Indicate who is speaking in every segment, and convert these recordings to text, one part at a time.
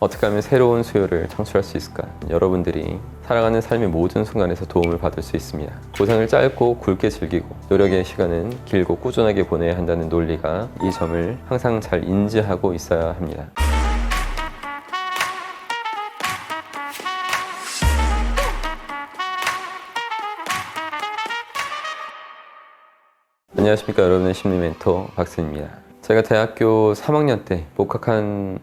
Speaker 1: 어떻게 하면 새로운 수요를 창출할 수 있을까? 여러분들이 살아가는 삶의 모든 순간에서 도움을 받을 수 있습니다. 보상을 짧고 굵게 즐기고 노력의 시간은 길고 꾸준하게 보내야 한다는 논리가 이 점을 항상 잘 인지하고 있어야 합니다. 안녕하십니까, 여러분의 심리 멘토 박승입니다. 제가 대학교 3학년 때 복학한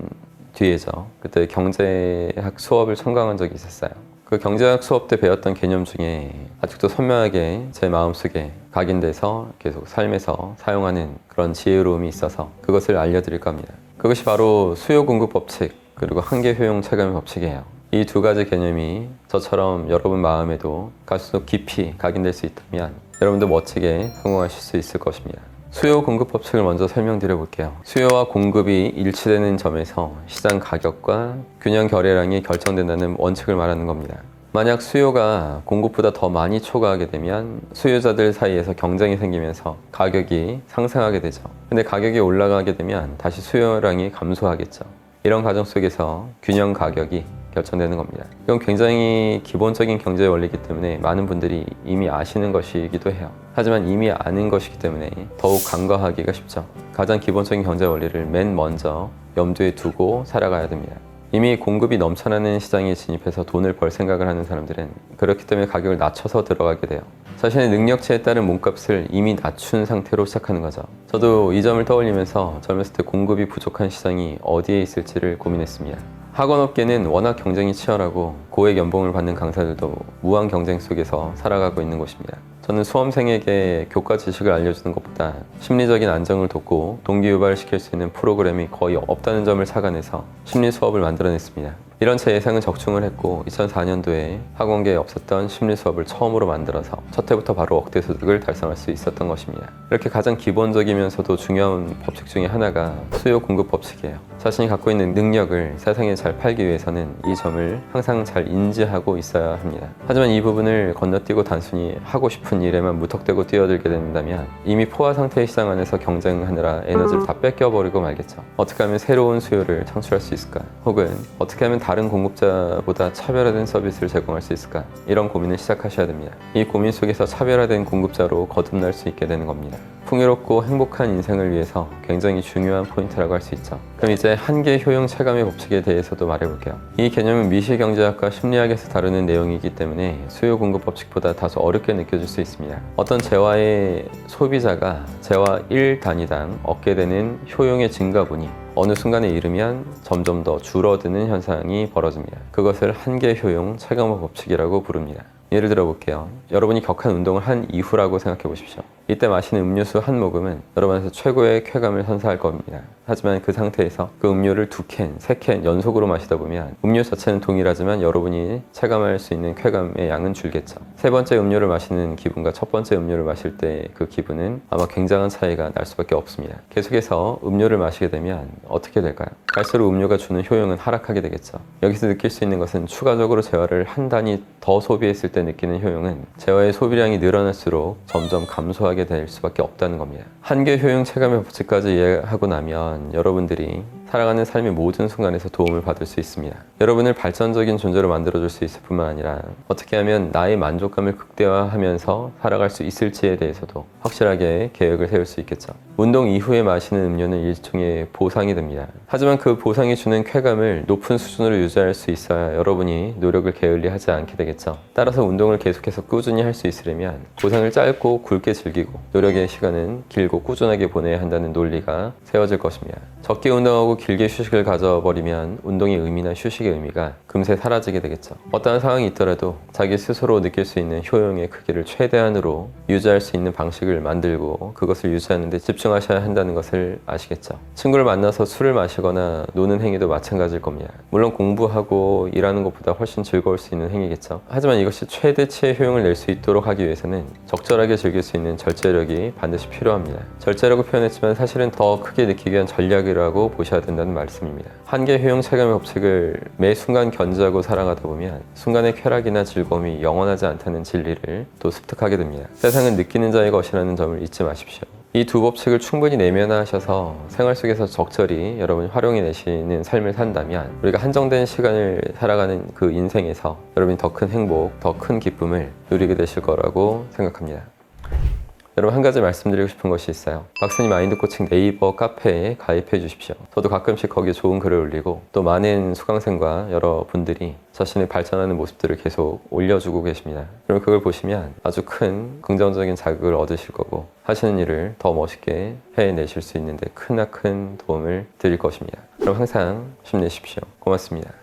Speaker 1: 뒤에죠. 그때 경제학 수업을 청강한 적이 있었어요. 그 경제학 수업 때 배웠던 개념 중에 아직도 선명하게 제 마음속에 각인돼서 계속 삶에서 사용하는 그런 지혜로움이 있어서 그것을 알려드릴까 합니다. 그것이 바로 수요 공급 법칙 그리고 한계 효용 체감의 법칙이에요. 이 두 가지 개념이 저처럼 여러분 마음에도 갈수록 깊이 각인될 수 있다면 여러분도 멋지게 성공하실 수 있을 것입니다. 수요 공급 법칙을 먼저 설명드려 볼게요. 수요와 공급이 일치되는 점에서 시장 가격과 균형 결례량이 결정된다는 원칙을 말하는 겁니다. 만약 수요가 공급보다 더 많이 초과하게 되면 수요자들 사이에서 경쟁이 생기면서 가격이 상승하게 되죠. 근데 가격이 올라가게 되면 다시 수요량이 감소하겠죠. 이런 과정 속에서 균형 가격이 결정되는 겁니다. 이건 굉장히 기본적인 경제 원리이기 때문에 많은 분들이 이미 아시는 것이기도 해요. 하지만 이미 아는 것이기 때문에 더욱 간과하기가 쉽죠. 가장 기본적인 경제 원리를 맨 먼저 염두에 두고 살아가야 됩니다. 이미 공급이 넘쳐나는 시장에 진입해서 돈을 벌 생각을 하는 사람들은 그렇기 때문에 가격을 낮춰서 들어가게 돼요. 자신의 능력치에 따른 몸값을 이미 낮춘 상태로 시작하는 거죠. 저도 이 점을 떠올리면서 젊었을 때 공급이 부족한 시장이 어디에 있을지를 고민했습니다. 학원업계는 워낙 경쟁이 치열하고 고액 연봉을 받는 강사들도 무한 경쟁 속에서 살아가고 있는 곳입니다. 저는 수험생에게 교과 지식을 알려주는 것보다 심리적인 안정을 돕고 동기유발을 시킬 수 있는 프로그램이 거의 없다는 점을 착안해서 심리 수업을 만들어냈습니다. 이런 제 예상은 적중을 했고 2004년도에 학원계에 없었던 심리 수업을 처음으로 만들어서 첫 해부터 바로 억대 소득을 달성할 수 있었던 것입니다. 이렇게 가장 기본적이면서도 중요한 법칙 중에 하나가 수요 공급 법칙이에요. 자신이 갖고 있는 능력을 세상에 잘 팔기 위해서는 이 점을 항상 잘 인지하고 있어야 합니다. 하지만 이 부분을 건너뛰고 단순히 하고 싶은 일에만 무턱대고 뛰어들게 된다면 이미 포화 상태의 시장 안에서 경쟁하느라 에너지를 다 뺏겨버리고 말겠죠. 어떻게 하면 새로운 수요를 창출할 수 있을까? 혹은 어떻게 하면 다른 공급자보다 차별화된 서비스를 제공할 수 있을까? 이런 고민을 시작하셔야 됩니다. 이 고민 속에서 차별화된 공급자로 거듭날 수 있게 되는 겁니다. 풍요롭고 행복한 인생을 위해서 굉장히 중요한 포인트라고 할 수 있죠. 그럼 이제 한계 효용 체감의 법칙에 대해서도 말해볼게요. 이 개념은 미시경제학과 심리학에서 다루는 내용이기 때문에 수요 공급 법칙보다 다소 어렵게 느껴질 수 있습니다. 어떤 재화의 소비자가 재화 1단위당 얻게 되는 효용의 증가분이 어느 순간에 이르면 점점 더 줄어드는 현상이 벌어집니다. 그것을 한계 효용 체감의 법칙이라고 부릅니다. 예를 들어 볼게요. 여러분이 격한 운동을 한 이후라고 생각해 보십시오. 이때 마시는 음료수 한 모금은 여러분한테 최고의 쾌감을 선사할 겁니다. 하지만 그 상태에서 그 음료를 2캔, 3캔 연속으로 마시다 보면 음료 자체는 동일하지만 여러분이 체감할 수 있는 쾌감의 양은 줄겠죠. 세 번째 음료를 마시는 기분과 첫 번째 음료를 마실 때 그 기분은 아마 굉장한 차이가 날 수밖에 없습니다. 계속해서 음료를 마시게 되면 어떻게 될까요? 갈수록 음료가 주는 효용은 하락하게 되겠죠. 여기서 느낄 수 있는 것은 추가적으로 재화를 한 단위 더 소비했을 때 느끼는 효용은 재화의 소비량이 늘어날수록 점점 감소하게 될 수밖에 없다는 겁니다. 한계 효용 체감의 법칙까지 이해하고 나면 여러분들이 살아가는 삶의 모든 순간에서 도움을 받을 수 있습니다. 여러분을 발전적인 존재로 만들어줄 수 있을 뿐만 아니라 어떻게 하면 나의 만족감을 극대화하면서 살아갈 수 있을지에 대해서도 확실하게 계획을 세울 수 있겠죠. 운동 이후에 마시는 음료는 일종의 보상이 됩니다. 하지만 그 보상이 주는 쾌감을 높은 수준으로 유지할 수 있어야 여러분이 노력을 게을리하지 않게 되겠죠. 따라서 운동을 계속해서 꾸준히 할 수 있으려면 보상을 짧고 굵게 즐기고 노력의 시간은 길고 꾸준하게 보내야 한다는 논리가 세워질 것입니다. 적게 운동하고 길게 휴식을 가져버리면 운동의 의미나 휴식의 의미가 금세 사라지게 되겠죠. 어떠한 상황이 있더라도 자기 스스로 느낄 수 있는 효용의 크기를 최대한으로 유지할 수 있는 방식을 만들고 그것을 유지하는 데 집중하셔야 한다는 것을 아시겠죠. 친구를 만나서 술을 마시거나 노는 행위도 마찬가지일 겁니다. 물론 공부하고 일하는 것보다 훨씬 즐거울 수 있는 행위겠죠. 하지만 이것이 최대치의 효용을 낼 수 있도록 하기 위해서는 적절하게 즐길 수 있는 절제력이 반드시 필요합니다. 절제라고 표현했지만 사실은 더 크게 느끼기 위한 전략이라고 보셔야 된다는 말씀입니다. 한계 효용 체감의 법칙을 매 순간 견지하고 살아가다 보면 순간의 쾌락이나 즐거움이 영원하지 않다는 진리를 또 습득하게 됩니다. 세상은 느끼는 자의 것이라는 점을 잊지 마십시오. 이 두 법칙을 충분히 내면화하셔서 생활 속에서 적절히 여러분이 활용해내시는 삶을 산다면 우리가 한정된 시간을 살아가는 그 인생에서 여러분이 더 큰 행복, 더 큰 기쁨을 누리게 되실 거라고 생각합니다. 여러분, 한 가지 말씀드리고 싶은 것이 있어요. 박스님 마인드 코칭 네이버 카페에 가입해 주십시오. 저도 가끔씩 거기에 좋은 글을 올리고 또 많은 수강생과 여러분들이 자신의 발전하는 모습들을 계속 올려주고 계십니다. 그럼 그걸 보시면 아주 큰 긍정적인 자극을 얻으실 거고 하시는 일을 더 멋있게 해내실 수 있는데 크나큰 도움을 드릴 것입니다. 그럼 항상 힘내십시오. 고맙습니다.